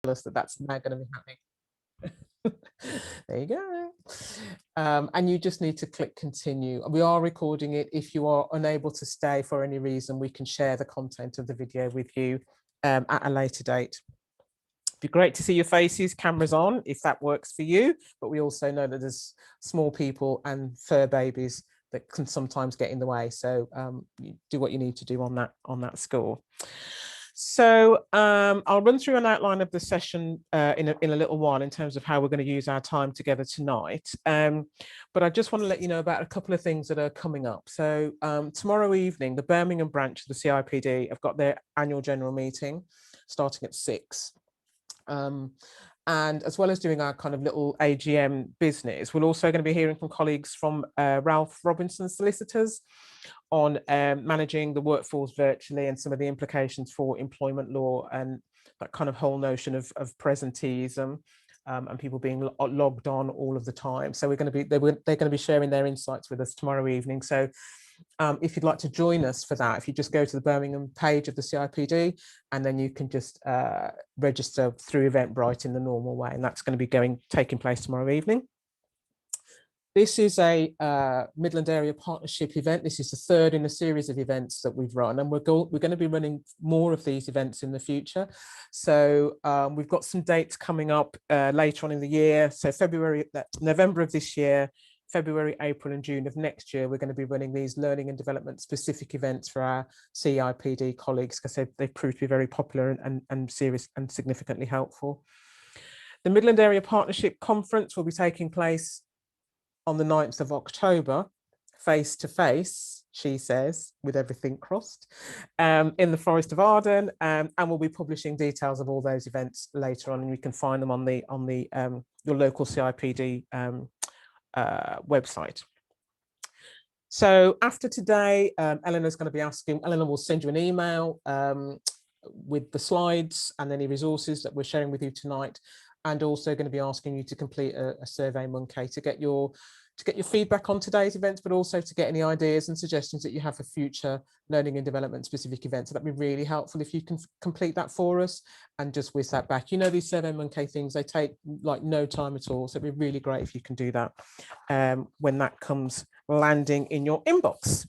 us that that's now going to be happening. There you go. And you just need to click continue. We are recording it. If you are unable to stay for any reason, we can share the content of the video with you at a later date. It'd be great to see your faces, cameras on, if that works for you. But we also know that there's small people and fur babies that can sometimes get in the way. So you do what you need to do on that score. So I'll run through an outline of the session in a little while in terms of how we're going to use our time together tonight. But I just want to let you know about a couple of things that are coming up. So tomorrow evening, the Birmingham branch of the CIPD have got their annual general meeting starting at 6. And as well as doing our kind of little AGM business, we're also going to be hearing from colleagues from Ralph Robinson Solicitors on managing the workforce virtually and some of the implications for employment law and that kind of whole notion of presenteeism and people being logged on all of the time. So they're going to be sharing their insights with us tomorrow evening. So if you'd like to join us for that, if you just go to the Birmingham page of the CIPD and then you can just register through Eventbrite in the normal way, and that's going to be taking place tomorrow evening. This is a Midland Area Partnership event. This is the third in a series of events that we've run, and we're going to be running more of these events in the future. So we've got some dates coming up later on in the year. So November of this year, February, April and June of next year, we're going to be running these learning and development specific events for our CIPD colleagues because they've proved to be very popular and serious and significantly helpful. The Midland Area Partnership Conference will be taking place on the 9th of October, face to face, she says, with everything crossed, in the Forest of Arden, and we'll be publishing details of all those events later on, and you can find them on your local CIPD website. So after today, Eleanor's going to be Eleanor will send you an email with the slides and any resources that we're sharing with you tonight, and also going to be asking you to complete a survey monkey to get your feedback on today's events, but also to get any ideas and suggestions that you have for future learning and development specific events. So that'd be really helpful if you can complete that for us and just whiz that back. You know, these survey monkey things, they take like no time at all. So it'd be really great if you can do that when that comes landing in your inbox.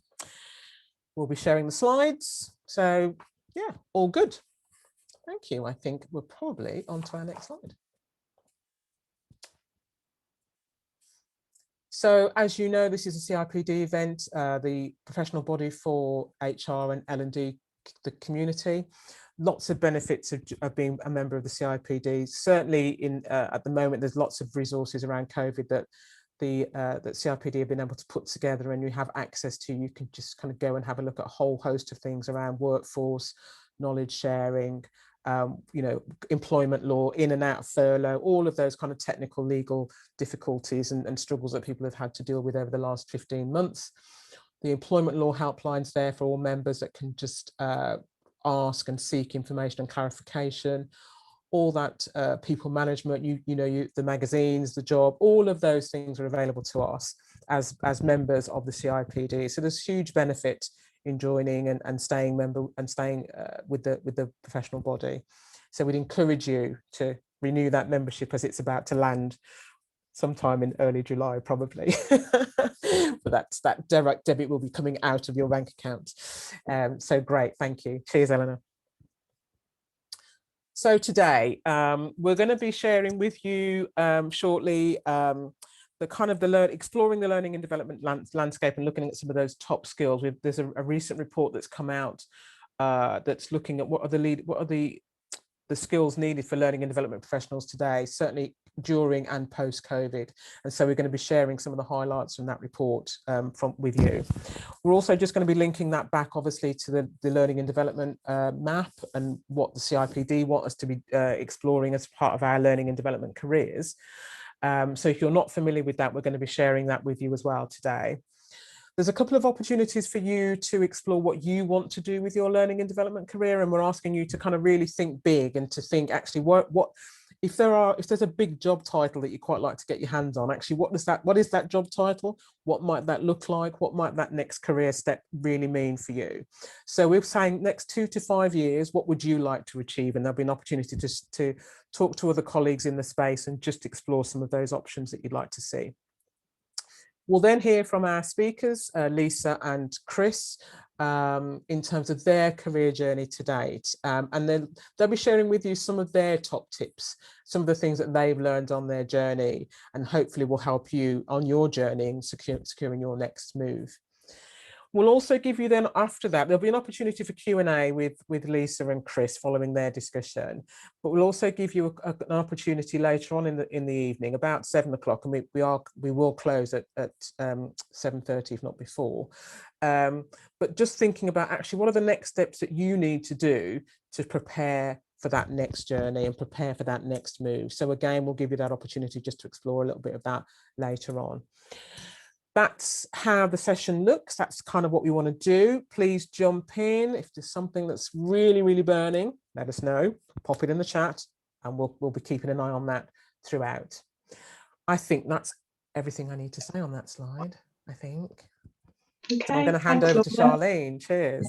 We'll be sharing the slides. So yeah, all good. Thank you. I think we're probably on to our next slide. So as you know, this is a CIPD event, the professional body for HR and L&D, the community. Lots of benefits of being a member of the CIPD. Certainly at the moment, there's lots of resources around COVID that that CIPD have been able to put together and you have access to. You can just kind of go and have a look at a whole host of things around workforce, knowledge sharing, you know, employment law, in and out of furlough, all of those kind of technical legal difficulties and struggles that people have had to deal with over the last 15 months. The employment law helpline's there for all members that can just ask and seek information and clarification. All that people management, the magazines, the job, all of those things are available to us as members of the CIPD. So there's huge benefit in joining and staying member and staying with the professional body. So we'd encourage you to renew that membership as it's about to land sometime in early July, probably. But that direct debit will be coming out of your bank account. So great, thank you. Cheers, Eleanor. So today, we're going to be sharing with you shortly exploring the learning and development landscape and looking at some of those top skills. There's a recent report that's come out that's looking at what are the skills needed for learning and development professionals today, certainly during and post-COVID. And so we're going to be sharing some of the highlights from that report with you. We're also just going to be linking that back, obviously, to the learning and development map and what the CIPD want us to be exploring as part of our learning and development careers. So if you're not familiar with that, we're going to be sharing that with you as well today. There's a couple of opportunities for you to explore what you want to do with your learning and development career. And we're asking you to kind of really think big and to think actually what if there's a big job title that you quite like to get your hands on, actually, what is that job title? What might that look like? What might that next career step really mean for you? So we're saying next 2 to 5 years, what would you like to achieve? And there'll be an opportunity to talk to other colleagues in the space and just explore some of those options that you'd like to see. We'll then hear from our speakers, Lisa and Chris, in terms of their career journey to date. And then they'll be sharing with you some of their top tips, some of the things that they've learned on their journey, and hopefully will help you on your journey in securing your next move. We'll also give you then, after that, there'll be an opportunity for Q&A with Lisa and Chris following their discussion, but we'll also give you an opportunity later on in the evening, about 7 o'clock, and we will close at 7:30, if not before. But just thinking about actually what are the next steps that you need to do to prepare for that next journey and prepare for that next move. So again, we'll give you that opportunity just to explore a little bit of that later on. That's how the session looks. That's kind of what we want to do. Please jump in. If there's something that's really, really burning, let us know. Pop it in the chat and we'll be keeping an eye on that throughout. I think that's everything I need to say on that slide, I think. Okay, so I'm going to hand over to Sharlene. Cheers.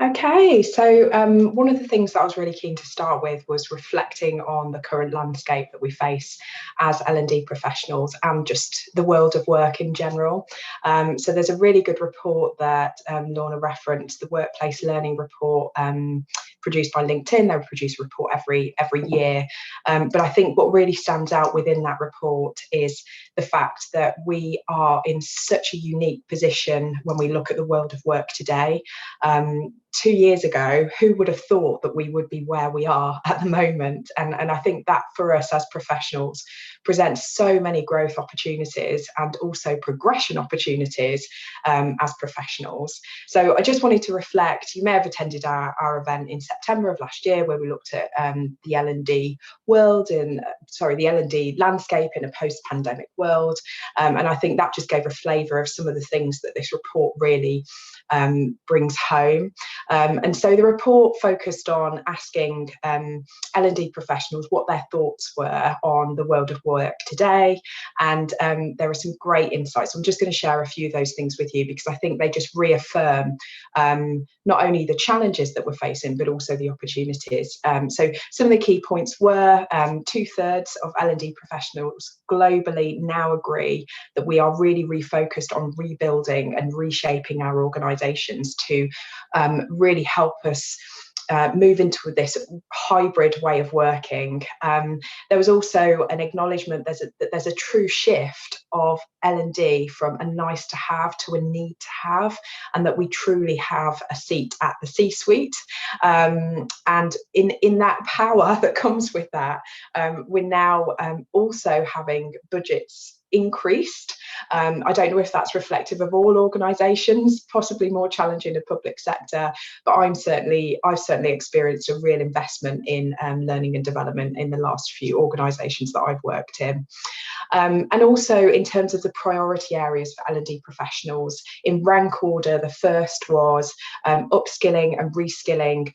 Okay, so one of the things that I was really keen to start with was reflecting on the current landscape that we face as L&D professionals and just the world of work in general. So there's a really good report that Lorna referenced, the Workplace Learning Report produced by LinkedIn. They produce a report every year. But I think what really stands out within that report is the fact that we are in such a unique position when we look at the world of work today. 2 years ago, who would have thought that we would be where we are at the moment? And I think that for us as professionals presents so many growth opportunities and also progression opportunities as professionals. So I just wanted to reflect. You may have attended our event in September of last year where we looked at the L&D world the L&D landscape in a post-pandemic world. And I think that just gave a flavour of some of the things that this report really brings home. And so the report focused on asking L&D professionals what their thoughts were on the world of work today, and there are some great insights. I'm just going to share a few of those things with you because I think they just reaffirm not only the challenges that we're facing but also the opportunities. So some of the key points were 2/3 of L&D professionals globally now agree that we are really refocused on rebuilding and reshaping our organisations to really help us move into this hybrid way of working. There was also an acknowledgement that there's a true shift of L&D from a nice to have to a need to have, and that we truly have a seat at the C-suite. And in that power that comes with that, we're now also having budgets increased. I don't know if that's reflective of all organisations, possibly more challenging in the public sector, but I've certainly experienced a real investment in learning and development in the last few organisations that I've worked in. And also in terms of the priority areas for L&D professionals, in rank order, the first was upskilling and reskilling,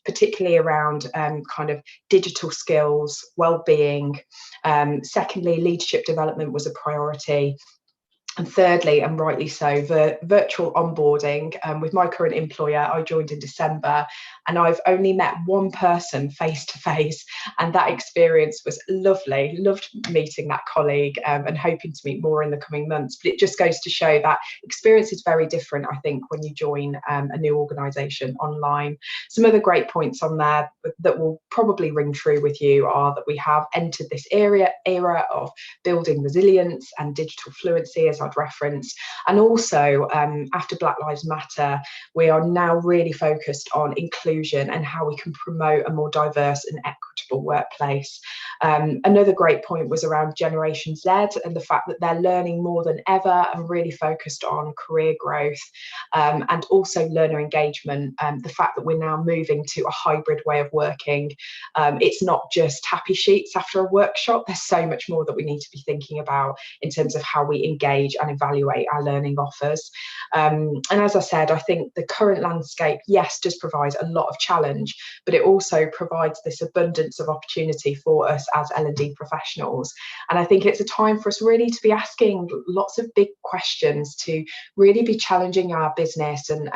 particularly around kind of digital skills, well-being. Secondly, leadership development was a priority. And thirdly, and rightly so, the virtual onboarding. With my current employer, I joined in December, and I've only met one person face to face, and that experience was lovely. Loved meeting that colleague and hoping to meet more in the coming months. But it just goes to show that experience is very different, I think, when you join a new organisation online. Some other great points on there that will probably ring true with you are that we have entered this era of building resilience and digital fluency, as I've referenced, and also after Black Lives Matter, we are now really focused on inclusion and how we can promote a more diverse and equitable workplace. Another great point was around Generation Z and the fact that they're learning more than ever and really focused on career growth and also learner engagement. The fact that we're now moving to a hybrid way of working. It's not just happy sheets after a workshop. There's so much more that we need to be thinking about in terms of how we engage and evaluate our learning offers. And as I said, I think the current landscape, yes, does provide a lot of challenge, but it also provides this abundant abundance of opportunity for us as L&D professionals. And I think it's a time for us really to be asking lots of big questions, to really be challenging our business and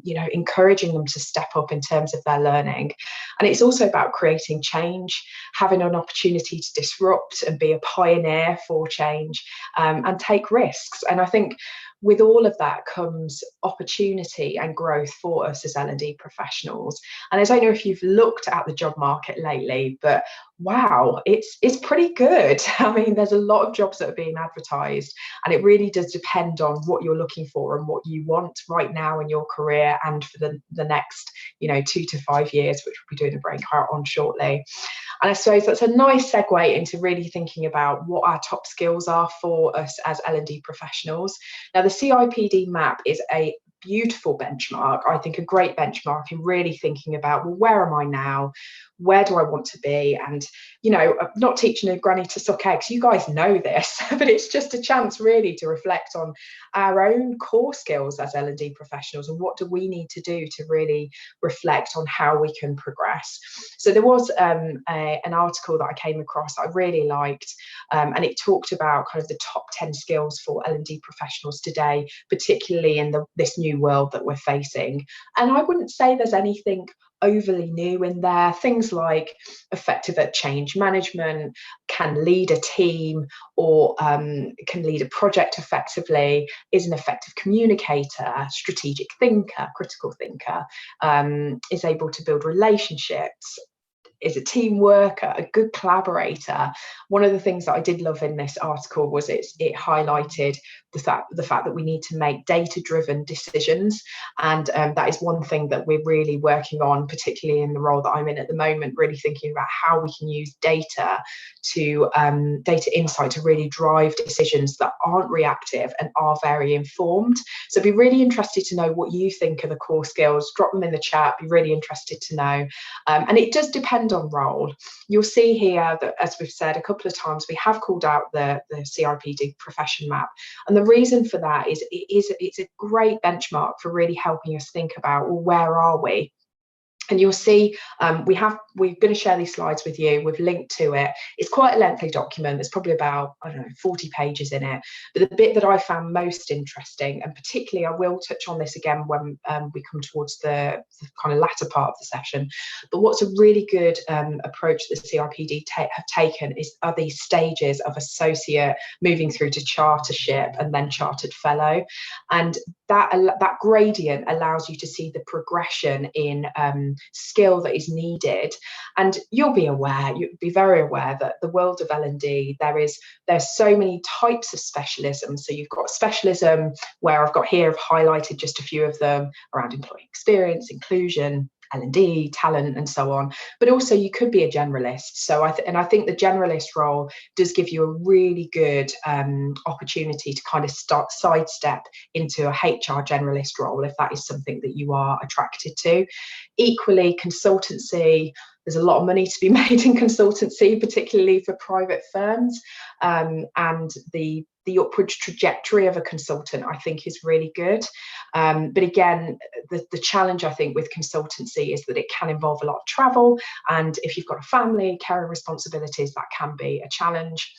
you know, encouraging them to step up in terms of their learning. And it's also about creating change, having an opportunity to disrupt and be a pioneer for change, and take risks. And I think with all of that comes opportunity and growth for us as L&D professionals. And I don't know if you've looked at the job market lately, but wow, it's pretty good. I mean, there's a lot of jobs that are being advertised, and it really does depend on what you're looking for and what you want right now in your career and for the next, you know, 2 to 5 years, which we'll be doing a breakout on shortly. And I suppose that's a nice segue into really thinking about what our top skills are for us as L&D professionals. Now, the CIPD map is a beautiful benchmark, I think a great benchmark in really thinking about, well, where am I now? Where do I want to be? And, you know, I'm not teaching a granny to suck eggs, you guys know this, but it's just a chance really to reflect on our own core skills as L&D professionals and what do we need to do to really reflect on how we can progress. So there was an article that I came across that I really liked, and it talked about kind of the top 10 skills for L&D professionals today, particularly in this new world that we're facing. And I wouldn't say there's anything overly new in there. Things like effective at change management, can lead a team, or can lead a project effectively, is an effective communicator, strategic thinker, critical thinker, is able to build relationships, is a team worker, a good collaborator. One of the things that I did love in this article was it highlighted the fact that we need to make data-driven decisions, and that is one thing that we're really working on, particularly in the role that I'm in at the moment, really thinking about how we can use data insight to really drive decisions that aren't reactive and are very informed. So be really interested to know what you think are the core skills. Drop them in the chat, be really interested to know. And it does depend on role. You'll see here that, as we've said a couple of times, we have called out the CIPD profession map, and the reason for that is it's a great benchmark for really helping us think about, well, where are we? And you'll see we're going to share these slides with you. We've linked to it. It's quite a lengthy document. There's probably about, I don't know, 40 pages in it. But the bit that I found most interesting, and particularly I will touch on this again when we come towards the kind of latter part of the session, but what's a really good approach that the CIPD have taken are these stages of associate moving through to chartership and then chartered fellow. And that gradient allows you to see the progression in skill that is needed. And you'll be very aware that the world of L&D, there's so many types of specialism. So you've got specialism where I've highlighted just a few of them around employee experience, inclusion, L&D, talent, and so on. But also you could be a generalist. So I think the generalist role does give you a really good opportunity to kind of sidestep into a HR generalist role if that is something that you are attracted to. Equally, consultancy, there's a lot of money to be made in consultancy, particularly for private firms, and the upward trajectory of a consultant, I think, is really good. But again, the challenge, I think, with consultancy is that it can involve a lot of travel. And if you've got a family, caring responsibilities, that can be a challenge.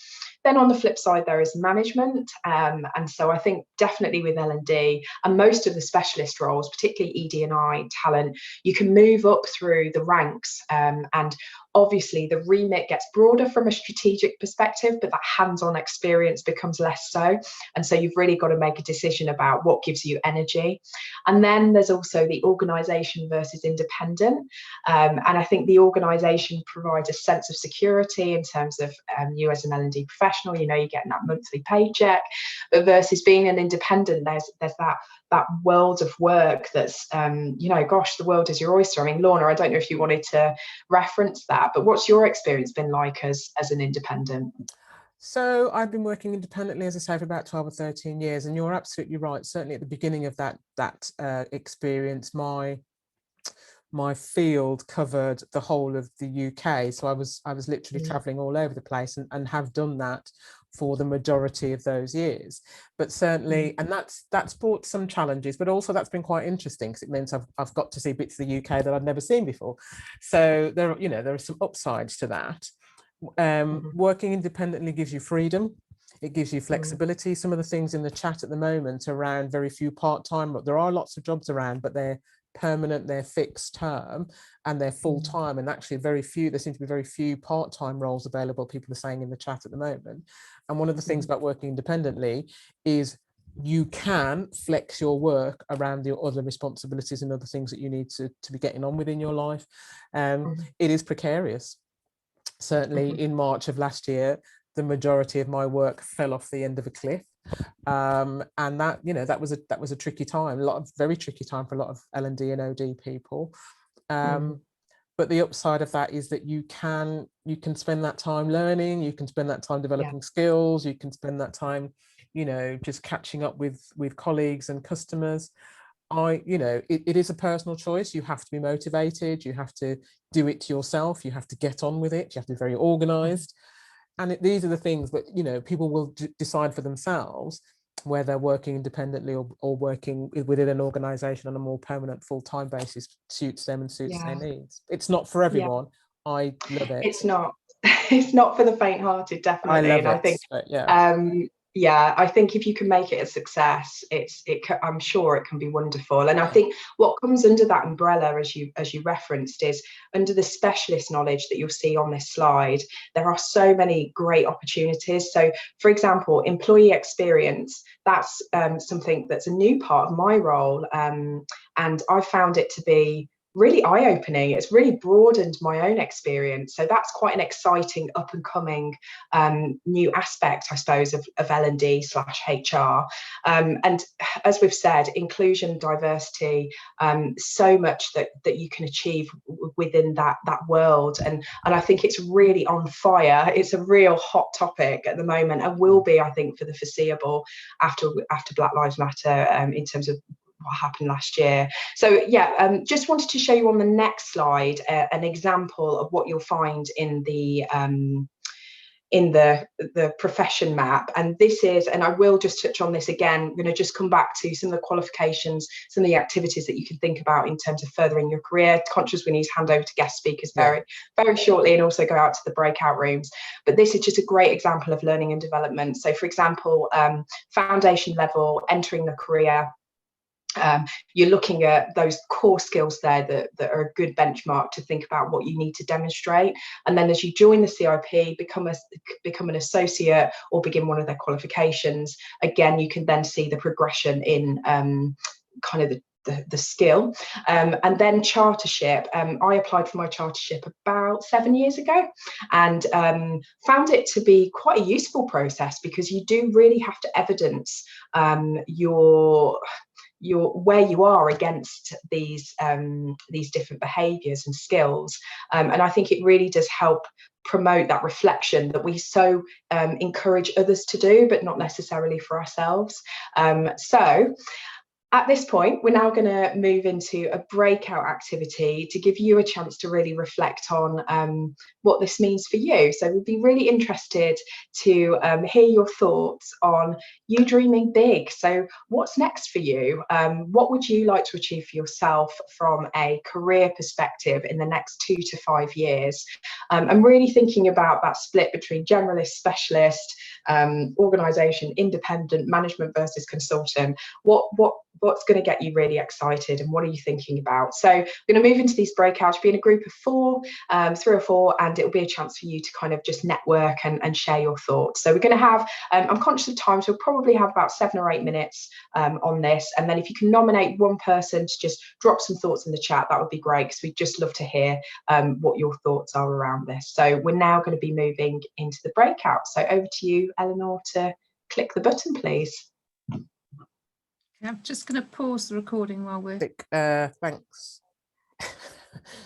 Then on the flip side, there is management. And so I think definitely with L&D and most of the specialist roles, particularly ED&I, talent, you can move up through the ranks, and obviously the remit gets broader from a strategic perspective, but that hands-on experience becomes less so. And so you've really got to make a decision about what gives you energy. And then there's also the organisation versus independent. And I think the organisation provides a sense of security in terms of you as an L&D professional, you know, you're getting that monthly paycheck, but versus being an independent, there's that world of work that's, you know, gosh, the world is your oyster. I mean, Lorna, I don't know if you wanted to reference that, but what's your experience been like as an independent? So I've been working independently, as I say, for about 12 or 13 years, and you're absolutely right. Certainly at the beginning of that experience, my my field covered the whole of the UK. So I was literally traveling all over the place, and have done that for the majority of those years. But certainly, and that's brought some challenges, but also that's been quite interesting, because it means I've got to see bits of the UK that I'd never seen before. So there, you know, there are some upsides to that. Working independently gives you freedom. It gives you flexibility. Some of the things in the chat at the moment around very few part-time, there are lots of jobs around, but they're permanent, they're fixed term, and they're full-time, and actually there seem to be very few part-time roles available, people are saying in the chat at the moment. And one of the things about working independently is you can flex your work around your other responsibilities and other things that you need to be getting on with in your life. It is precarious. Certainly in March of last year, the majority of my work fell off the end of a cliff. And that, you know, that was a tricky time, very tricky time for a lot of L&D and OD people. But the upside of that is that you can spend that time learning, you can spend that time developing skills, you can spend that time, you know, just catching up with colleagues and customers. You know, it is a personal choice. You have to be motivated, you have to do it yourself, you have to get on with it, you have to be very organized. And these are the things that, you know, people will decide for themselves, where they're working independently or working within an organization on a more permanent full-time basis suits them and suits their needs. It's not for everyone. I love it. It's not it's not for the faint-hearted, definitely. I love I think I think if you can make it a success, I'm sure it can be wonderful. And I think what comes under that umbrella, as you referenced, is under the specialist knowledge that you'll see on this slide, there are so many great opportunities. So, for example, employee experience, that's something that's a new part of my role, and I found it to be really eye-opening. It's really broadened my own experience. So that's quite an exciting up and coming new aspect, I suppose, of L&D/HR. And as we've said, inclusion, diversity, so much that you can achieve within that world. And I think it's really on fire. It's a real hot topic at the moment, and will be, I think, for the foreseeable after Black Lives Matter, in terms of what happened last year. So just wanted to show you on the next slide an example of what you'll find in the profession map. And this is, and I will just touch on this again, I'm going to just come back to some of the qualifications, some of the activities that you can think about in terms of furthering your career. Conscious we need to hand over to guest speakers very shortly, and also go out to the breakout rooms. But this is just a great example of learning and development. So for example, foundation level, entering the career, you're looking at those core skills there that are a good benchmark to think about what you need to demonstrate. And then as you join the CIP, become an associate or begin one of their qualifications, again, you can then see the progression in kind of the skill. And then chartership. I applied for my chartership about 7 years ago, and found it to be quite a useful process, because you do really have to evidence where you are against these different behaviours and skills, and I think it really does help promote that reflection that we so encourage others to do, but not necessarily for ourselves. So at this point, we're now going to move into a breakout activity to give you a chance to really reflect on what this means for you. So we'd be really interested to hear your thoughts on you dreaming big. So what's next for you? What would you like to achieve for yourself from a career perspective in the next 2 to 5 years? I'm really thinking about that split between generalist, specialist, organisation, independent, management versus consultant. What's going to get you really excited, and what are you thinking about? So we're going to move into these breakouts, be in a group of 3 or 4, and it'll be a chance for you to kind of just network and share your thoughts. So we're going to have, I'm conscious of time, so we'll probably have about 7 or 8 minutes on this. And then if you can nominate one person to just drop some thoughts in the chat, that would be great, because we'd just love to hear what your thoughts are around this. So we're now going to be moving into the breakout. So over to you, Eleanor, to click the button, please. I'm just going to pause the recording while we're... Thanks.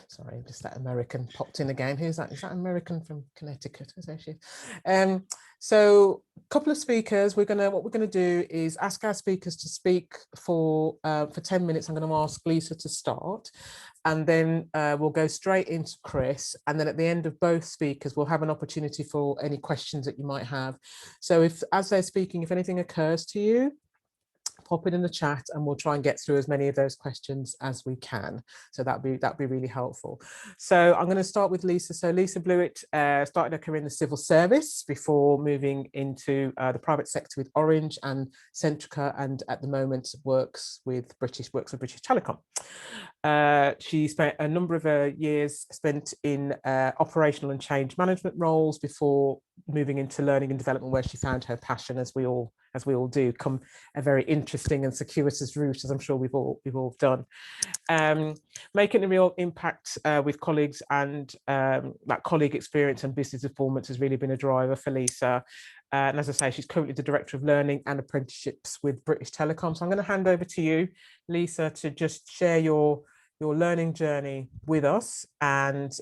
Sorry, just that American popped in again. Who's that? Is that American from Connecticut? Is that she? So a couple of speakers. What we're gonna do is ask our speakers to speak for 10 minutes. I'm going to ask Lisa to start, and then we'll go straight into Chris. And then at the end of both speakers, we'll have an opportunity for any questions that you might have. So if, as they're speaking, if anything occurs to you, pop it in the chat and we'll try and get through as many of those questions as we can. So that'd be really helpful. So I'm going to start with Lisa. So Lisa Blewitt started her career in the civil service before moving into the private sector with Orange and Centrica, and at the moment works with British Telecom. She spent a number of years spent in operational and change management roles before moving into learning and development, where she found her passion, as we all do, come a very interesting and circuitous route, as I'm sure we've all done. Making a real impact with colleagues, and that colleague experience and business performance has really been a driver for Lisa. And as I say, she's currently the Director of Learning and Apprenticeships with British Telecom. So I'm going to hand over to you, Lisa, to just share your learning journey with us, and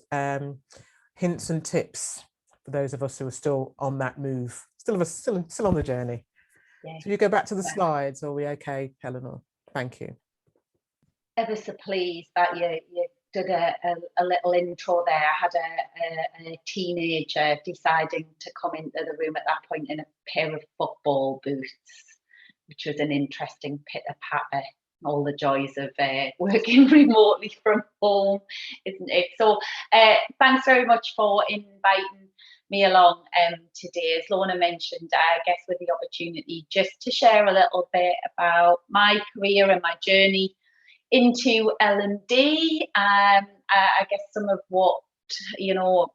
hints and tips for those of us who are still on that move, still on the journey. Yeah. So you go back to the slides, are we okay, Eleanor? Thank you. Ever so pleased that you did a little intro there. I had a teenager deciding to come into the room at that point in a pair of football boots, which was an interesting pitter-patter. All the joys of working remotely from home, isn't it? So thanks very much for inviting me along today. As Lorna mentioned, I guess with the opportunity just to share a little bit about my career and my journey into L&D. I guess some of what, you know,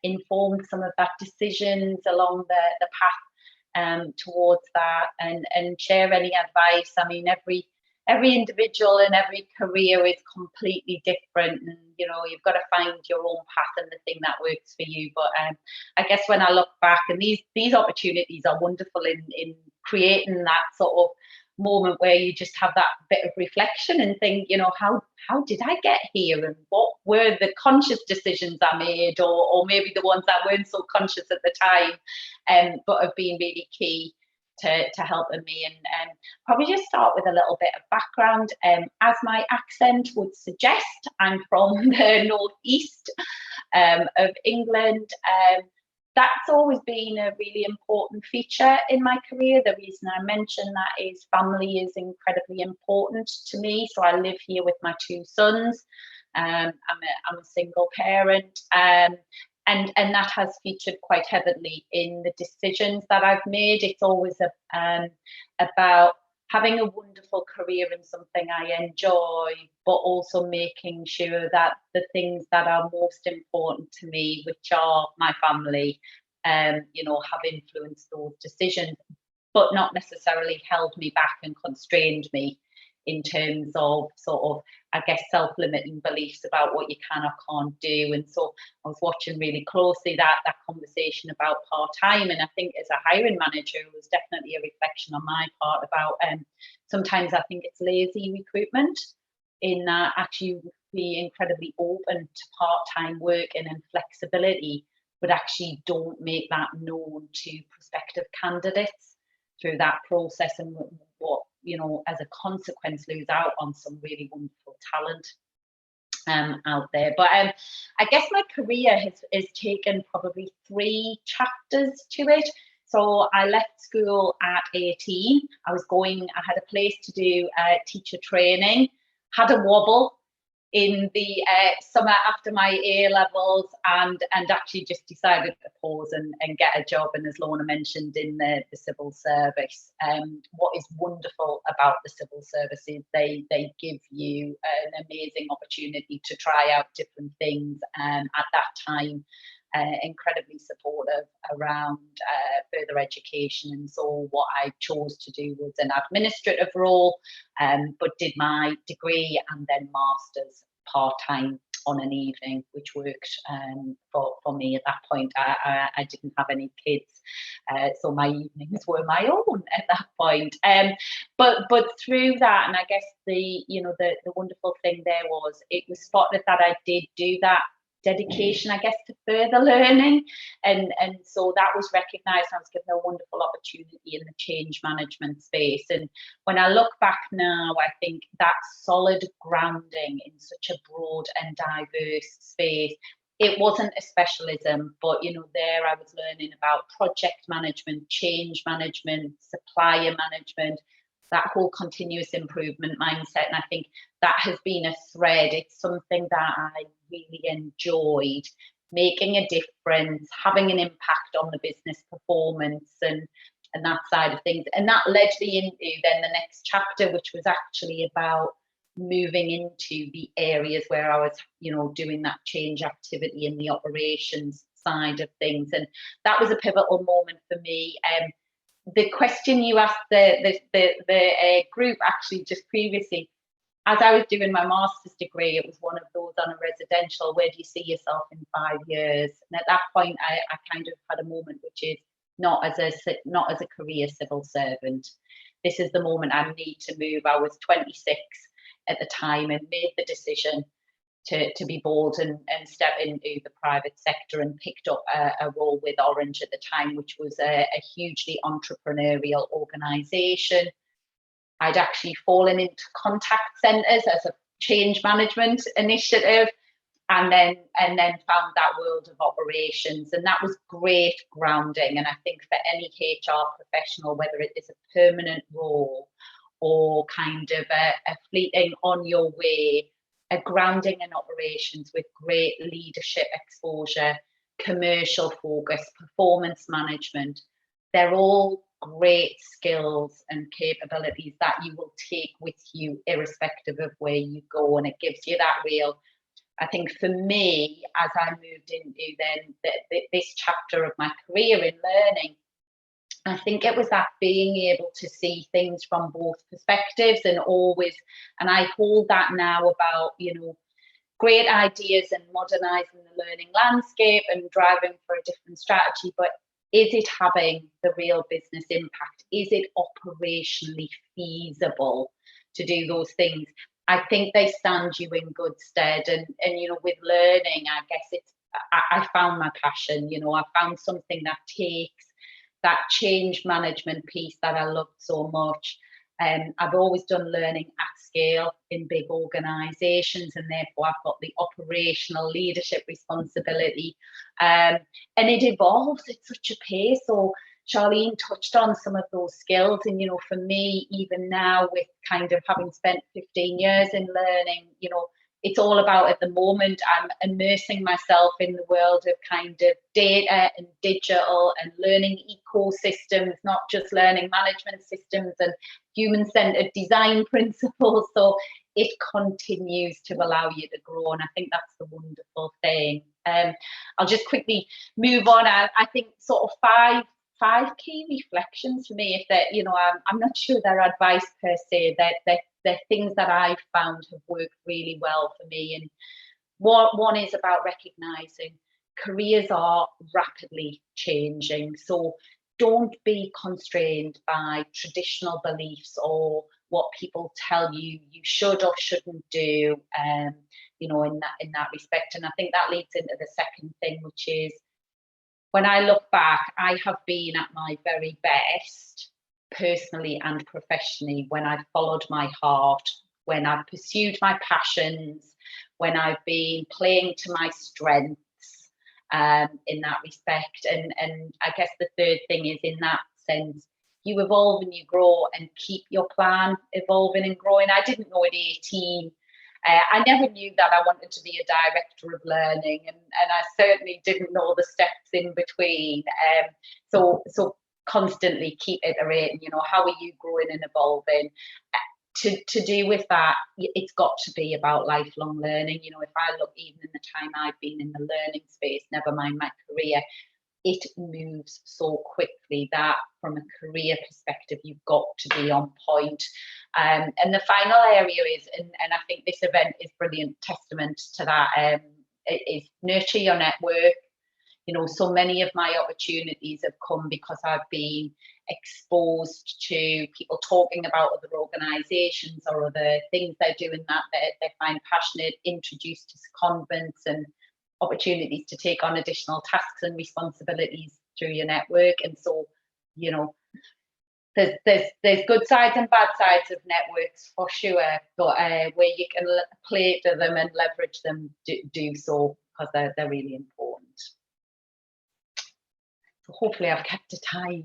informed some of that decisions along the path towards that, and share any advice. I mean, every individual and every career is completely different, and you know, you've got to find your own path and the thing that works for you. But I guess when I look back, and these opportunities are wonderful in creating that sort of moment where you just have that bit of reflection and think, you know, how did I get here, and what were the conscious decisions I made, or maybe the ones that weren't so conscious at the time, but have been really key to helping me. And probably just start with a little bit of background. As my accent would suggest, I'm from the northeast of England. That's always been a really important feature in my career. The reason I mention that is family is incredibly important to me. So I live here with my two sons. I'm a single parent. And that has featured quite heavily in the decisions that I've made. It's always about having a wonderful career in something I enjoy, but also making sure that the things that are most important to me, which are my family, you know, have influenced those decisions, but not necessarily held me back and constrained me in terms of sort of, I guess, self-limiting beliefs about what you can or can't do. And so I was watching really closely that conversation about part-time, and I think as a hiring manager, it was definitely a reflection on my part about sometimes I think it's lazy recruitment, in that actually be incredibly open to part-time work and flexibility, but actually don't make that known to prospective candidates through that process, and what, you know, as a consequence, lose out on some really wonderful talent out there. But I guess my career has taken probably 3 chapters to it. So I left school at 18. I had a place to do teacher training, had a wobble in the summer after my A levels, and actually just decided to pause and get a job. And as Lorna mentioned, in the civil service. What is wonderful about the civil service is they give you an amazing opportunity to try out different things. At that time, incredibly supportive around further education, and so what I chose to do was an administrative role, but did my degree and then master's part-time on an evening, which worked for me at that point. I didn't have any kids, so my evenings were my own at that point. But through that, and I guess the wonderful thing there was it was spotted that I did do that dedication, I guess, to further learning, and so that was recognised. I was given a wonderful opportunity in the change management space, and when I look back now, I think that solid grounding in such a broad and diverse space. It wasn't a specialism, but there I was learning about project management, change management, supplier management, that whole continuous improvement mindset. And I think that has been a thread. It's something that I really enjoyed, making a difference, having an impact on the business performance and that side of things. And that led me into then the next chapter, which was actually about moving into the areas where I was, doing that change activity in the operations side of things. And that was a pivotal moment for me. The question you asked the group actually just previously, as I was doing my master's degree, it was one of those on a residential, where do you see yourself in 5 years? And at that point, I kind of had a moment, which is not as a career civil servant. This is the moment I need to move. I was 26 at the time and made the decision to be bold and step into the private sector, and picked up a role with Orange at the time, which was a hugely entrepreneurial organisation. I'd actually fallen into contact centres as a change management initiative, and then found that world of operations, and that was great grounding. And I think for any HR professional, whether it is a permanent role or kind of a fleeting on your way, a grounding in operations with great leadership exposure, commercial focus, performance management, they're all great skills and capabilities that you will take with you irrespective of where you go. And it gives you that real, I think for me, as I moved into then this chapter of my career in learning, I think it was that being able to see things from both perspectives, and I hold that now about, great ideas and modernising the learning landscape and driving for a different strategy, but is it having the real business impact? Is it operationally feasible to do those things? I think they stand you in good stead. And with learning, I guess I found my passion. I found something that takes that change management piece that I loved so much. I've always done learning at scale in big organisations, and therefore I've got the operational leadership responsibility. And it evolves at such a pace. So Sharlene touched on some of those skills, and for me, even now, with kind of having spent 15 years in learning, it's all about, at the moment, I'm immersing myself in the world of kind of data and digital and learning ecosystems, not just learning management systems and human-centered design principles. So it continues to allow you to grow, and I think that's the wonderful thing. I'll just quickly move on. I think sort of five key reflections for me, if that, I'm not sure they're advice per se, they're things that I've found have worked really well for me. And one is about recognising careers are rapidly changing. So don't be constrained by traditional beliefs or what people tell you should or shouldn't do, in that respect. And I think that leads into the second thing, which is, when I look back, I have been at my very best, personally and professionally, when I've followed my heart, when I've pursued my passions, when I've been playing to my strengths, in that respect. And I guess the third thing is, in that sense, you evolve and you grow, and keep your plan evolving and growing. I didn't know at 18. I never knew that I wanted to be a director of learning, and I certainly didn't know the steps in between. So constantly keep iterating, how are you growing and evolving? To do with that, it's got to be about lifelong learning. If I look even in the time I've been in the learning space, never mind my career, it moves so quickly that from a career perspective, you've got to be on point. And the final area is, and I think this event is brilliant testament to that, is nurture your network. You know, so many of my opportunities have come because I've been exposed to people talking about other organisations or other things they're doing that they find passionate, introduced to secondments and opportunities to take on additional tasks and responsibilities through your network. And so, you know, there's good sides and bad sides of networks for sure, but where you can play to them and leverage them, do so, because they're really important. So hopefully I've kept the time.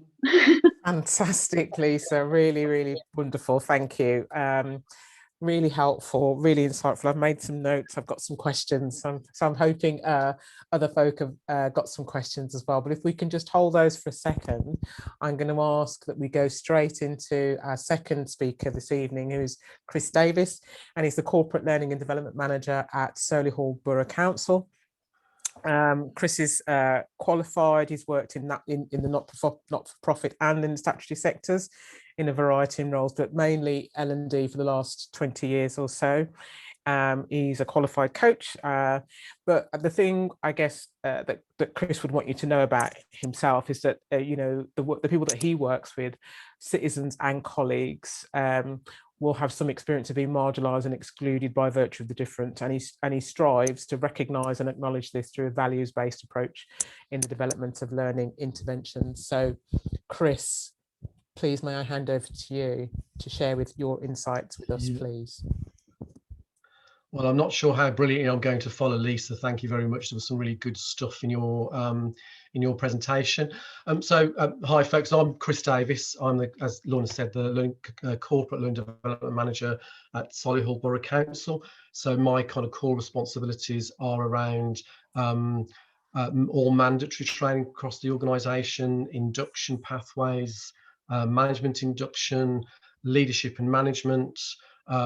Fantastic, Lisa. Really, really wonderful. Thank you. Really helpful, really insightful. I've made some notes. I've got some questions. So I'm hoping other folk have got some questions as well. But if we can just hold those for a second, I'm going to ask that we go straight into our second speaker this evening, who's Chris Davies, and he's the Corporate Learning and Development Manager at Solihull Borough Council. Chris is qualified. He's worked in the not-for-profit and in the statutory sectors in a variety of roles, but mainly L&D for the last 20 years or so. He's a qualified coach, but the thing I guess that Chris would want you to know about himself is that you know, the people that he works with, citizens and colleagues, will have some experience of being marginalised and excluded by virtue of the different, and he strives to recognise and acknowledge this through a values-based approach in the development of learning interventions. So, Chris, please may I hand over to you to share with your insights with us, please. Well, I'm not sure how brilliantly I'm going to follow Lisa. Thank you very much. There was some really good stuff in your presentation. Hi folks, I'm Chris Davies. I'm as Lorna said, the Corporate Learning Development Manager at Solihull Borough Council. So my kind of core responsibilities are around all mandatory training across the organisation, induction pathways, management induction, leadership and management,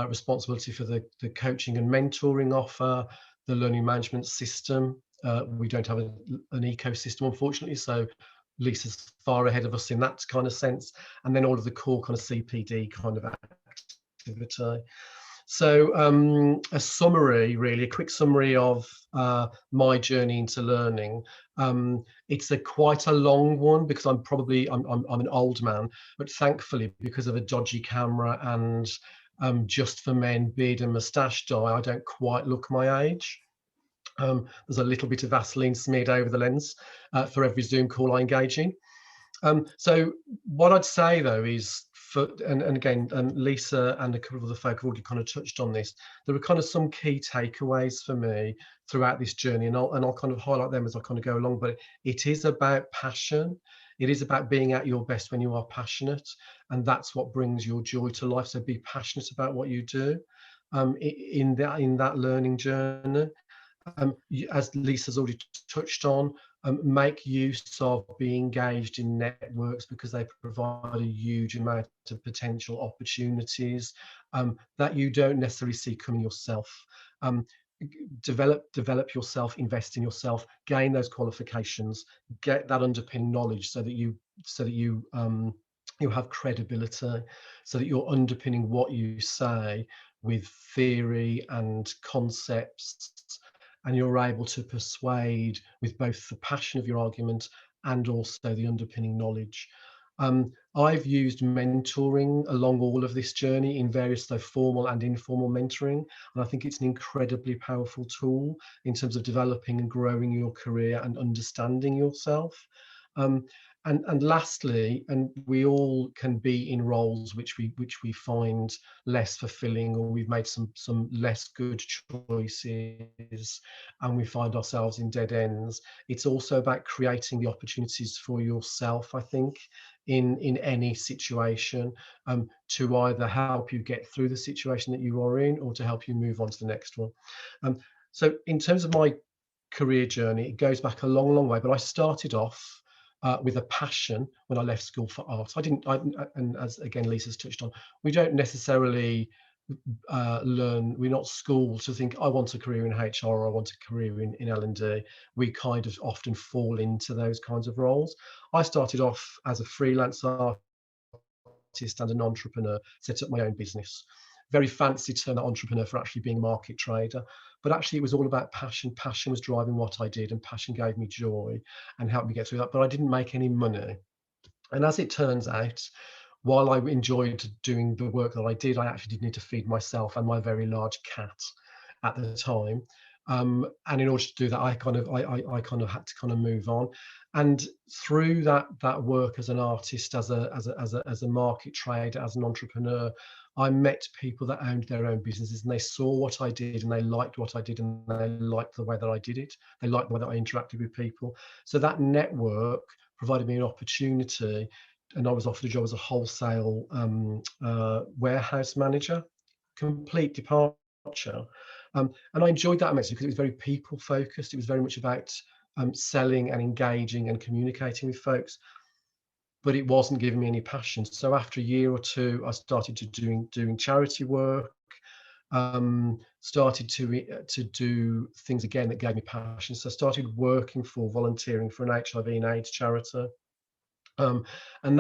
responsibility for the coaching and mentoring offer, the learning management system. We don't have an ecosystem, unfortunately, so Lisa's far ahead of us in that kind of sense, and then all of the core kind of CPD kind of activity. So a summary, really, a quick summary of my journey into learning. It's quite a long one because I'm an old man, but thankfully, because of a dodgy camera and just for men beard and moustache dye, I don't quite look my age. There's a little bit of Vaseline smeared over the lens for every Zoom call I engage in. So what I'd say though is, and again, Lisa and a couple of other folk have already kind of touched on this, there are kind of some key takeaways for me throughout this journey, and I'll kind of highlight them as I kind of go along. But it is about passion. It is about being at your best when you are passionate, and that's what brings your joy to life. So be passionate about what you do in that learning journey. As Lisa's already touched on, make use of being engaged in networks because they provide a huge amount of potential opportunities that you don't necessarily see coming yourself. Develop yourself, invest in yourself, gain those qualifications, get that underpinning knowledge so that you have credibility, so that you're underpinning what you say with theory and concepts, and you're able to persuade with both the passion of your argument and also the underpinning knowledge. I've used mentoring along all of this journey in various formal and informal mentoring, and I think it's an incredibly powerful tool in terms of developing and growing your career and understanding yourself. And lastly, and we all can be in roles which we find less fulfilling, or we've made some less good choices and we find ourselves in dead ends. It's also about creating the opportunities for yourself, I think, in any situation, to either help you get through the situation that you are in or to help you move on to the next one. So in terms of my career journey, it goes back a long way, but I started off with a passion when I left school for art. And as again Lisa's touched on, we don't necessarily we're not schooled to think I want a career in HR or I want a career in L&D. We kind of often fall into those kinds of roles. I started off as a freelance artist and an entrepreneur, set up my own business. Very fancy term, that entrepreneur, for actually being a market trader. But actually it was all about passion. Passion was driving what I did, and passion gave me joy and helped me get through that. But I didn't make any money. And as it turns out, while I enjoyed doing the work that I did, I actually did need to feed myself and my very large cat at the time. And in order to do that, I kind of had to kind of move on. And through that work as an artist, as a market trader, as an entrepreneur, I met people that owned their own businesses, and they saw what I did and they liked what I did, and they liked the way that I did it. They liked the way that I interacted with people. So that network provided me an opportunity, and I was offered a job as a wholesale warehouse manager, complete departure. And I enjoyed that immensely because it was very people focused. It was very much about selling and engaging and communicating with folks, but it wasn't giving me any passion. So after a year or two, I started to doing charity work, started to do things again that gave me passion. So I started volunteering for an HIV and AIDS charity. And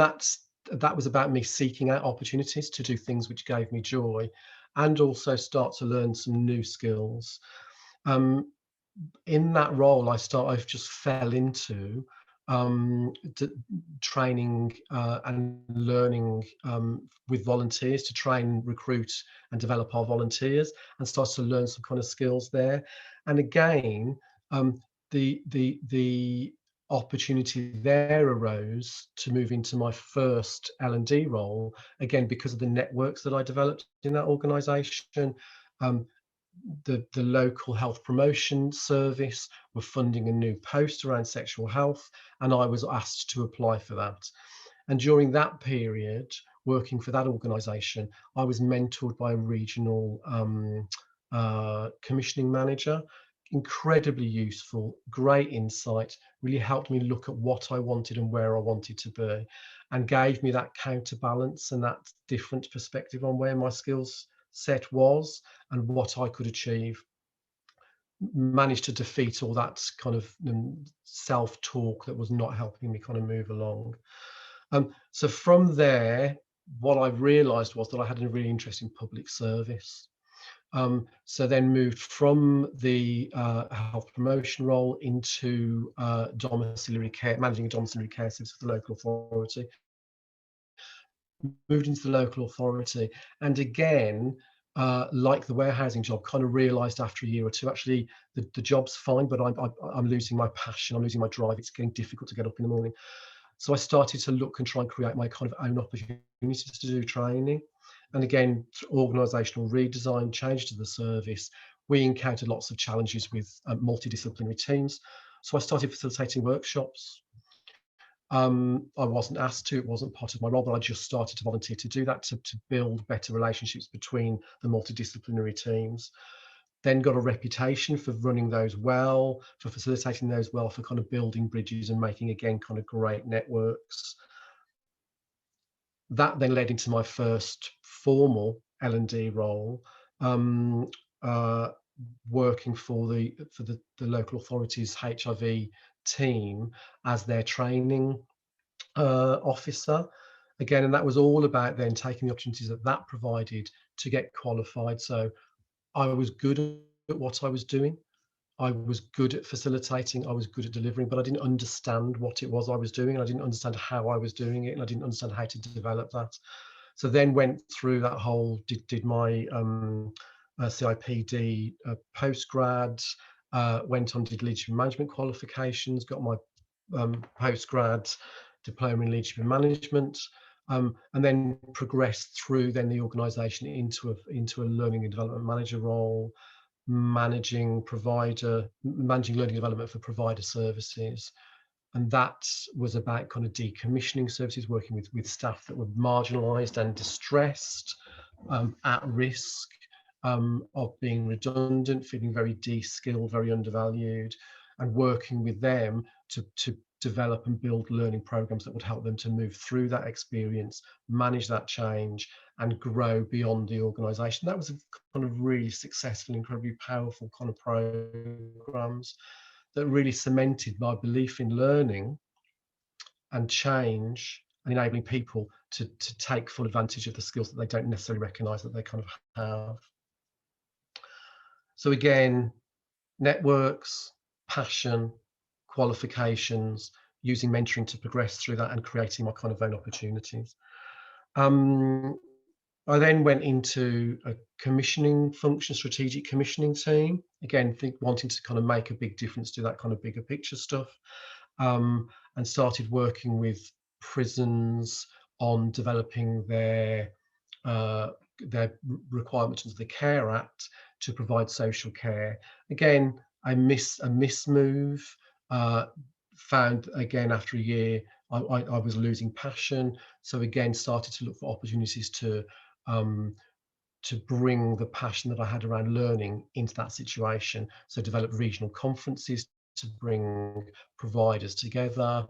that was about me seeking out opportunities to do things which gave me joy, and also start to learn some new skills. In that role, I just fell into training and learning with volunteers, to train, recruit and develop our volunteers, and start to learn some kind of skills there. And again, the opportunity there arose to move into my first L&D role, again because of the networks that I developed in that organisation. The local health promotion service were funding a new post around sexual health, and I was asked to apply for that. And during that period, working for that organisation, I was mentored by a regional commissioning manager. Incredibly useful, great insight, really helped me look at what I wanted and where I wanted to be, and gave me that counterbalance and that different perspective on where my skills set was and what I could achieve. Managed to defeat all that kind of self-talk that was not helping me kind of move along. So from there, what I realised was that I had a really interesting public service. So then moved from the health promotion role into domiciliary care, managing a domiciliary care service for the local authority. Moved into the local authority, and again, like the warehousing job, kind of realised after a year or two, actually the job's fine, but I'm losing my passion, I'm losing my drive. It's getting difficult to get up in the morning. So I started to look and try and create my kind of own opportunities to do training. And again, organisational redesign, change to the service, we encountered lots of challenges with multidisciplinary teams. So I started facilitating workshops. I wasn't asked to, it wasn't part of my role, but I just started to volunteer to do that, to build better relationships between the multidisciplinary teams. Then got a reputation for running those well, for facilitating those well, for kind of building bridges and making, again, kind of great networks. That then led into my first formal L&D role, working for the local authorities HIV team as their training officer. Again, and that was all about then taking the opportunities that provided to get qualified. So I was good at what I was doing. I was good at facilitating, I was good at delivering, but I didn't understand what it was I was doing. I didn't understand how I was doing it, and I didn't understand how to develop that. So then went through that whole, did my CIPD postgrad, went on, did leadership and management qualifications, got my postgrad diploma in leadership and management, and then progressed through then the organisation into a learning and development manager role, managing learning development for provider services. And that was about kind of decommissioning services, working with staff that were marginalised and distressed, at risk of being redundant, feeling very de-skilled, very undervalued, and working with them to develop and build learning programs that would help them to move through that experience, manage that change, and grow beyond the organisation. That was a kind of really successful, incredibly powerful kind of programs that really cemented my belief in learning and change and enabling people to take full advantage of the skills that they don't necessarily recognise that they kind of have. So again, networks, passion, qualifications, using mentoring to progress through that and creating my kind of own opportunities. I then went into a commissioning function, strategic commissioning team. Again, wanting to kind of make a big difference to that kind of bigger picture stuff, and started working with prisons on developing their requirements under the Care Act to provide social care. Again, a mismove. Found again after a year I was losing passion, so again started to look for opportunities to bring the passion that I had around learning into that situation. So develop regional conferences to bring providers together.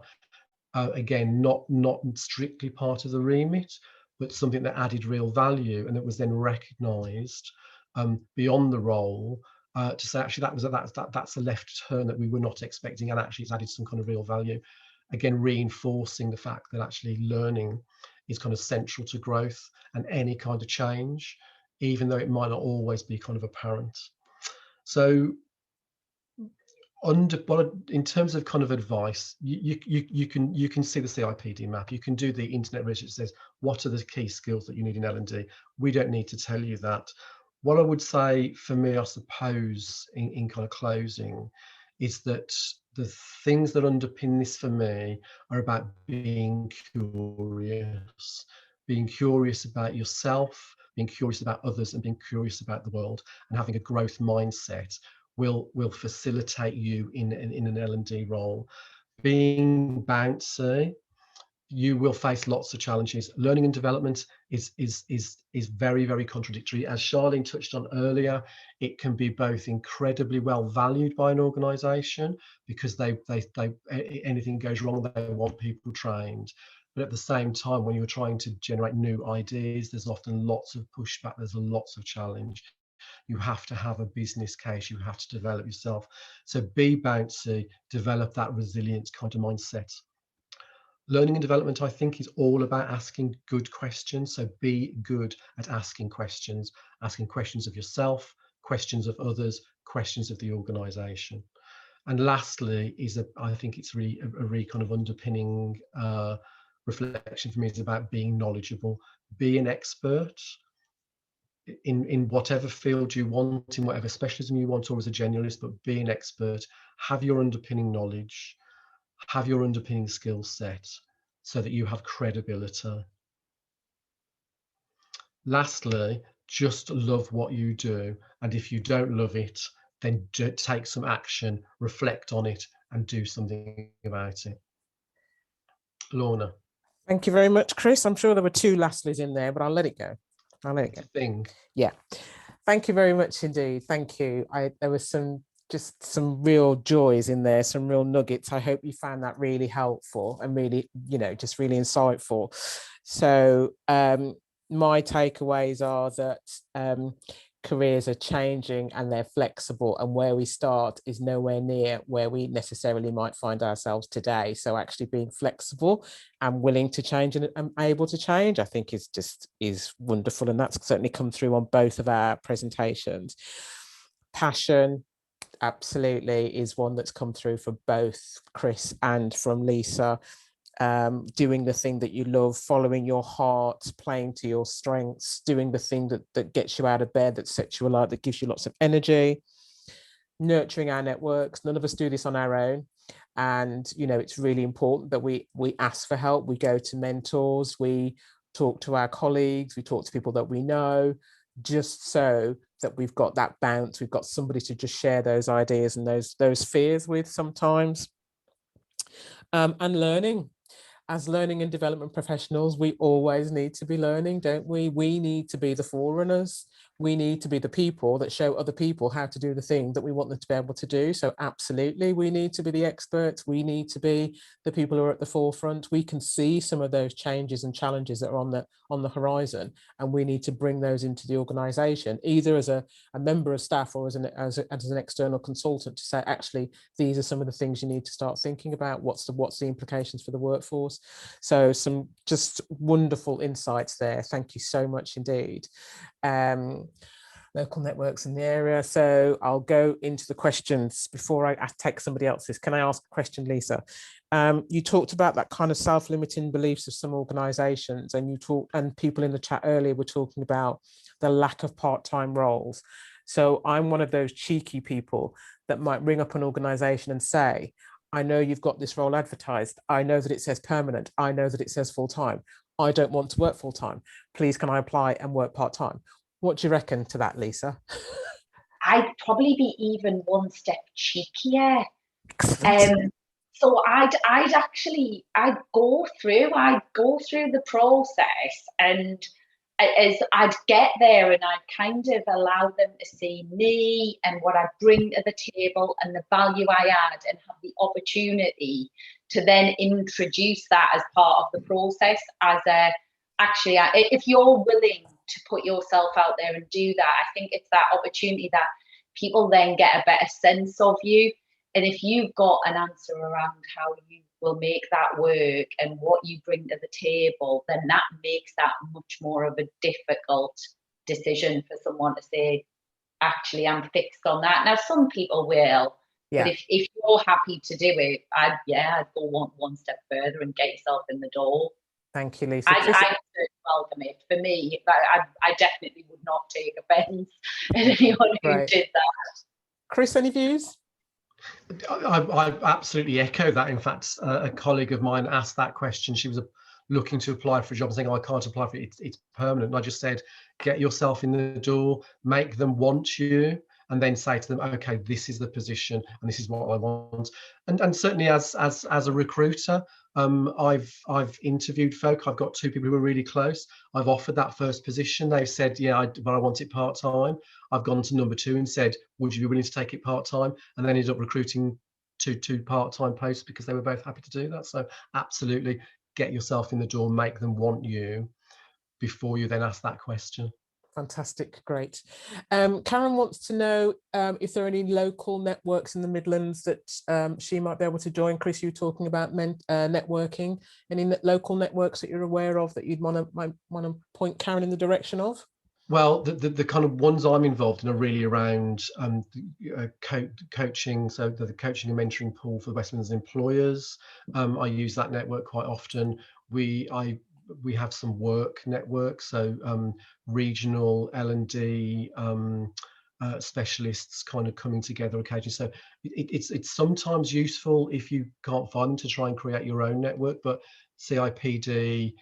Again, not strictly part of the remit, but something that added real value and that was then recognised beyond the role, to say actually that's a left turn that we were not expecting, and actually it's added some kind of real value. Again, reinforcing the fact that actually learning is kind of central to growth and any kind of change, even though it might not always be kind of apparent. So in terms of kind of advice, you can see the CIPD map. You can do the internet research that says what are the key skills that you need in L&D. We don't need to tell you that. What I would say for me, I suppose, in kind of closing, is that the things that underpin this for me are about being curious about yourself, being curious about others, and being curious about the world, and having a growth mindset will facilitate you in an L&D role. Being bouncy, you will face lots of challenges. Learning and development is very, very contradictory. As Sharlene touched on earlier, it can be both incredibly well valued by an organisation because they anything goes wrong, they want people trained. But at the same time, when you're trying to generate new ideas, there's often lots of pushback, there's lots of challenge. You have to have a business case, you have to develop yourself. So be bouncy, develop that resilience kind of mindset. Learning and development, I think, is all about asking good questions. So be good at asking questions of yourself, questions of others, questions of the organisation. And lastly, I think it's really a really kind of underpinning reflection for me is about being knowledgeable. Be an expert in whatever field you want, in whatever specialism you want, or as a generalist, but be an expert. Have your underpinning knowledge, have your underpinning skill set, so that you have credibility. Lastly, just love what you do, and if you don't love it, then take some action, reflect on it, and do something about it. Lorna. Thank you very much, Chris. I'm sure there were two lastlies in there, but I'll let it go. Yeah. Thank you very much indeed. Thank you. There was just some real joys in there, some real nuggets. I hope you found that really helpful and really, just really insightful. So my takeaways are that careers are changing and they're flexible, and where we start is nowhere near where we necessarily might find ourselves today. So actually being flexible and willing to change and able to change, I think is wonderful, and that's certainly come through on both of our presentations. Passion absolutely is one that's come through for both Chris and from Lisa. Doing the thing that you love, following your heart, playing to your strengths, doing the thing that gets you out of bed, that sets you alight, that gives you lots of energy. Nurturing our networks. None of us do this on our own, and it's really important that we ask for help. We go to mentors, we talk to our colleagues, we talk to people that we know, just so that we've got that bounce, we've got somebody to just share those ideas and those fears with sometimes. And learning. As learning and development professionals, we always need to be learning, don't we? We need to be the forerunners. we need to be the people that show other people how to do the thing that we want them to be able to do. So absolutely, we need to be the experts. We need to be the people who are at the forefront. We can see some of those changes and challenges that are on the horizon, and we need to bring those into the organisation, either as a member of staff or as an external consultant, to say, actually, these are some of the things you need to start thinking about. What's the implications for the workforce? So some just wonderful insights there. Thank you so much indeed. Local networks in the area. So I'll go into the questions before I take somebody else's. Can I ask a question, Lisa? You talked about that kind of self-limiting beliefs of some organisations, and people in the chat earlier were talking about the lack of part-time roles. So I'm one of those cheeky people that might ring up an organisation and say, I know you've got this role advertised. I know that it says permanent. I know that it says full-time. I don't want to work full-time. Please, can I apply and work part-time? What do you reckon to that, Lisa? I'd probably be even one step cheekier. So I'd go through the process, and as I'd get there and I'd kind of allow them to see me and what I bring to the table and the value I add, and have the opportunity to then introduce that as part of the process as if you're willing to put yourself out there and do that, I think it's that opportunity that people then get a better sense of you. And if you've got an answer around how you will make that work and what you bring to the table, then that makes that much more of a difficult decision for someone to say, actually, I'm fixed on that. Now, some people will, but if you're happy to do it, I'd go one step further and get yourself in the door. Thank you, Lisa. I welcome it. For me, I definitely would not take offence at anyone who did that. Chris, any views? I absolutely echo that. In fact, a colleague of mine asked that question. She was looking to apply for a job and saying, I can't apply for it, it's permanent. And I just said, get yourself in the door, make them want you, and then say to them, okay, this is the position and this is what I want. And certainly as a recruiter, I've interviewed folk. I've got two people who are really close. I've offered that first position. They've said, but I want it part-time. I've gone to number two and said, would you be willing to take it part-time? And then ended up recruiting two part-time posts because they were both happy to do that. So absolutely, get yourself in the door, make them want you before you then ask that question. Fantastic, great. Karen wants to know if there are any local networks in the Midlands that she might be able to join. Chris, you were talking about networking. Any local networks that you're aware of that you'd want to point Karen in the direction of? Well, the kind of ones I'm involved in are really around coaching. So the coaching and mentoring pool for the West Midlands employers. I use that network quite often. We have some work networks, so regional L&D specialists kind of coming together occasionally. So it's sometimes useful if you can't find them to try and create your own network. But CIPD,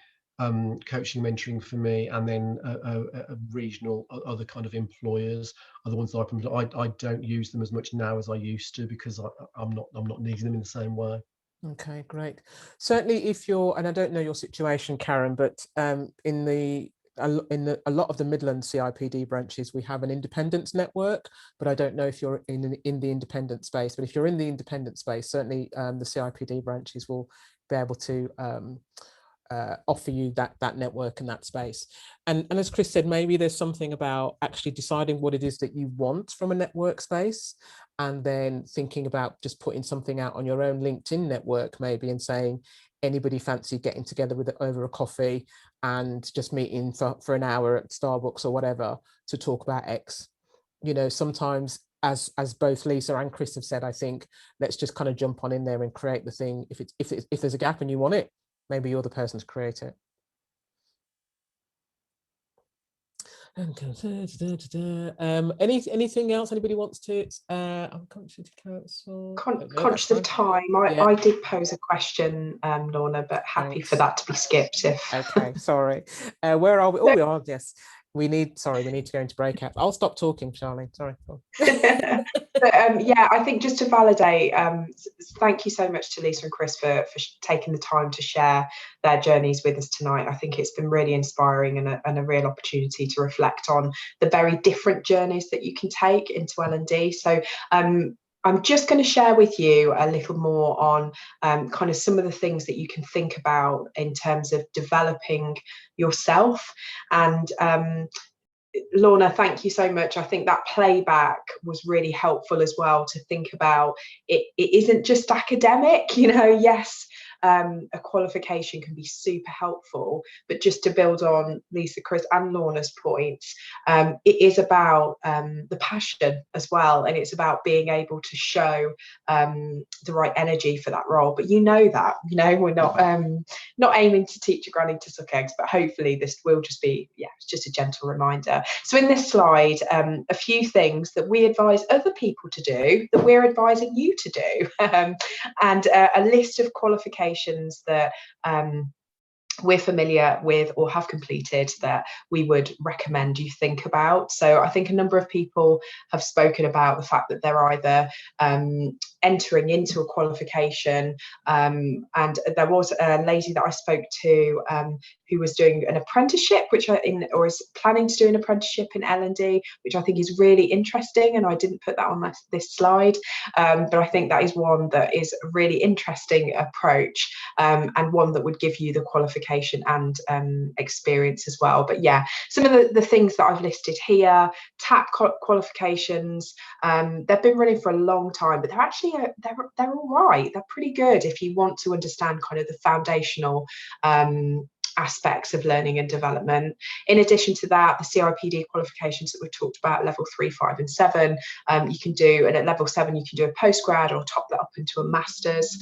coaching, mentoring for me, and then a regional other kind of employers are the ones that I don't use them as much now as I used to, because I'm not needing them in the same way. Okay, great. Certainly, if you're, and I don't know your situation, Karen, but in a lot of the Midlands CIPD branches, we have an independence network, but I don't know if you're in the independent space. But if you're in the independent space, certainly the CIPD branches will be able to offer you that network and that space. And as Chris said, maybe there's something about actually deciding what it is that you want from a network space, and then thinking about just putting something out on your own LinkedIn network maybe, and saying, anybody fancy getting together over a coffee and just meeting for an hour at Starbucks or whatever to talk about X. Sometimes, as both Lisa and Chris have said, I think let's just kind of jump on in there and create the thing. If there's a gap and you want it, maybe you're the person to create it. Anything else anybody wants to? I'm conscious of council. Conscious of time. I did pose a question, Lorna, but happy for that to be skipped. Okay, sorry. Where are we? Oh, we are. Yes, we need to go into breakout. I'll stop talking, Sharlene. Sorry. So But yeah, I think just to validate, thank you so much to Lisa and Chris for taking the time to share their journeys with us tonight. I think it's been really inspiring and a real opportunity to reflect on the very different journeys that you can take into L&D. So I'm just going to share with you a little more on kind of some of the things that you can think about in terms of developing yourself. And Lorna, thank you so much. I think that playback was really helpful as well to think about it isn't just academic, you know. Yes, a qualification can be super helpful, but just to build on Lisa, Chris and Lorna's points, it is about the passion as well, and it's about being able to show the right energy for that role. But you know that, you know, we're not aiming to teach a granny to suck eggs, but hopefully this will just be, yeah, it's just a gentle reminder. So in this slide, a few things that we advise other people to do that we're advising you to do, and a list of qualifications that we're familiar with or have completed that we would recommend you think about. So I think a number of people have spoken about the fact that they're either entering into a qualification, and there was a lady that I spoke to who was doing an apprenticeship, or is planning to do an apprenticeship in L&D, which I think is really interesting, and I didn't put that on this slide, but I think that is one that is a really interesting approach, and one that would give you the qualification and experience as well. But yeah, some of the things that I've listed here, TAP qualifications, they've been running for a long time, but they're actually they're all right. They're pretty good if you want to understand kind of the foundational aspects of learning and development. In addition to that, the CIPD qualifications that we've talked about, level 3, 5 and 7, you can do, and at level 7 you can do a postgrad or top that up into a master's.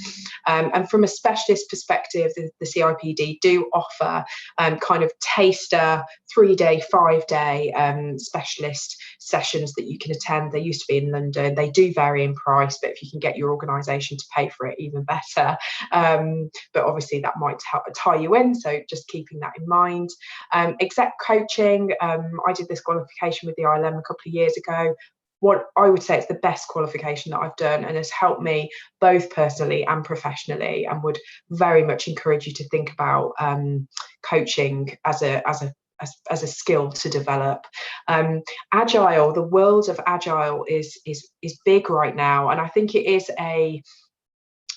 And from a specialist perspective, the CIPD do offer kind of taster 3-day, 5-day specialist sessions that you can attend. They used to be in London. They do vary in price, but if you can get your organisation to pay for it, even better. But obviously that might tie you in, so just keeping that in mind. Exec coaching, I did this qualification with the ILM a couple of years ago. What I would say it's the best qualification that I've done, and has helped me both personally and professionally, and would very much encourage you to think about coaching as a skill to develop. Agile, the world of agile is big right now, and I think it is a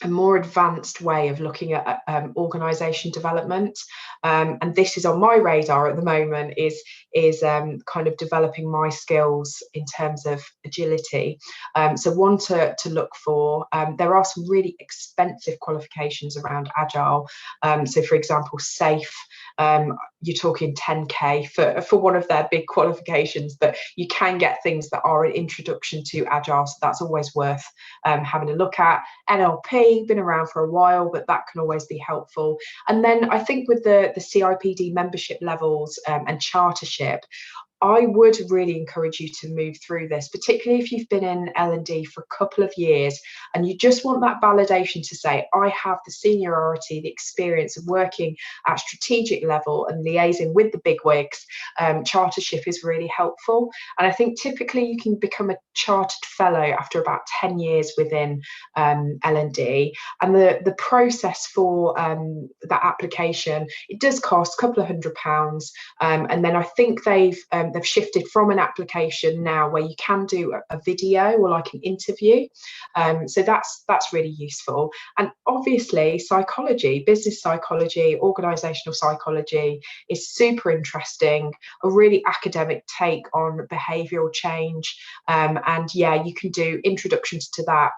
more advanced way of looking at organisation development, and this is on my radar at the moment, is kind of developing my skills in terms of agility. So one to look for, there are some really expensive qualifications around agile, so for example SAFE, you're talking 10k for one of their big qualifications, but you can get things that are an introduction to agile, so that's always worth having a look at. NLP, been around for a while, but that can always be helpful. And then I think with the CIPD membership levels and chartership, I would really encourage you to move through this, particularly if you've been in L&D for a couple of years and you just want that validation to say, I have the seniority, the experience of working at strategic level and liaising with the bigwigs. Chartership is really helpful. And I think typically you can become a chartered fellow after about 10 years within L&D. And the process for that application, it does cost a couple of £100. And then I think they've shifted from an application now where you can do a video or like an interview, so that's really useful. And obviously psychology, business psychology, organizational psychology is super interesting, a really academic take on behavioral change, and yeah, you can do introductions to that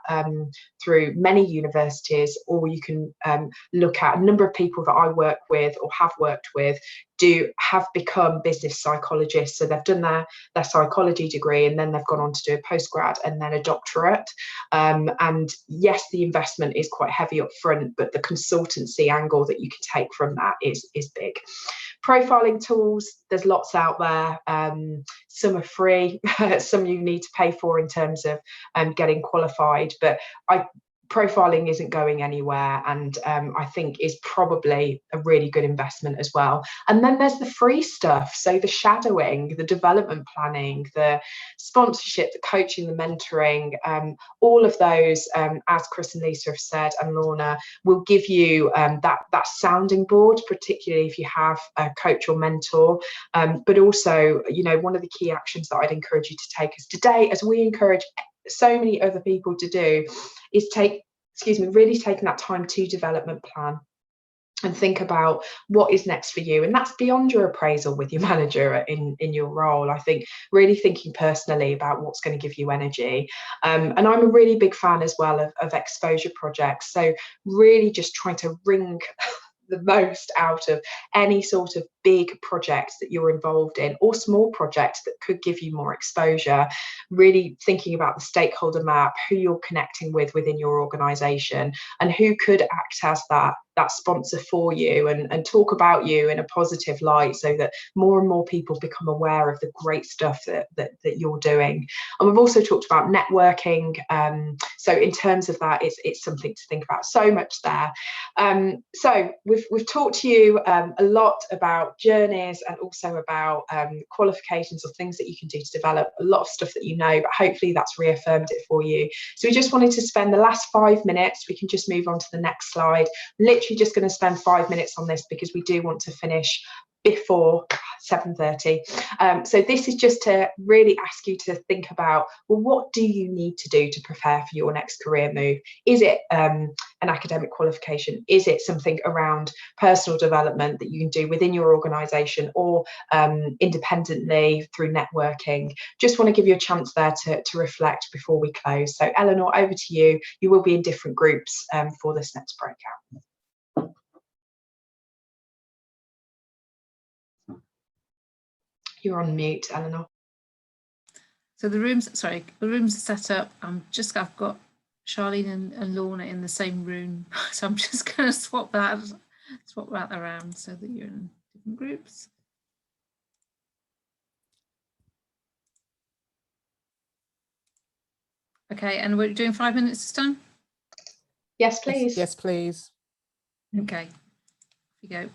through many universities, or you can look at a number of people that I work with or have worked with have become business psychologists. So they've done their psychology degree and then they've gone on to do a postgrad and then a doctorate. And yes, the investment is quite heavy up front, but the consultancy angle that you can take from that is big. Profiling tools, there's lots out there. Some are free, some you need to pay for in terms of getting qualified. But profiling isn't going anywhere, and I think is probably a really good investment as well. And then there's the free stuff, so the shadowing, the development planning, the sponsorship, the coaching, the mentoring, all of those, as Chris and Lisa have said, and Lorna, will give you that sounding board, particularly if you have a coach or mentor. But also, you know, one of the key actions that I'd encourage you to take as today, as we encourage so many other people to do, is really taking that time to development plan and think about what is next for you. And that's beyond your appraisal with your manager in your role. I think really thinking personally about what's going to give you energy. And I'm a really big fan as well of exposure projects. So really just trying to wring the most out of any sort of big projects that you're involved in, or small projects that could give you more exposure. Really thinking about the stakeholder map, who you're connecting with within your organisation, and who could act as that sponsor for you, and talk about you in a positive light, so that more and more people become aware of the great stuff that you're doing. And we've also talked about networking, so in terms of that, it's something to think about. So much there. So we've talked to you a lot about journeys, and also about qualifications or things that you can do to develop. A lot of stuff that you know, but hopefully that's reaffirmed it for you. So we just wanted to spend the last 5 minutes, we can just move on to the next slide, literally just going to spend 5 minutes on this because we do want to finish before 7:30. So this is just to really ask you to think about, well, what do you need to do to prepare for your next career move? Is it an academic qualification? Is it something around personal development that you can do within your organisation, or independently through networking? Just want to give you a chance there to reflect before we close. So Eleanor, over to you. You will be in different groups for this next breakout. You're on mute, Eleanor. So the rooms are set up. I've got Sharlene and Lorna in the same room, so I'm just going to swap that around so that you're in different groups. Okay, and we're doing 5 minutes this time? Yes, please. Yes, please. Okay, here we go.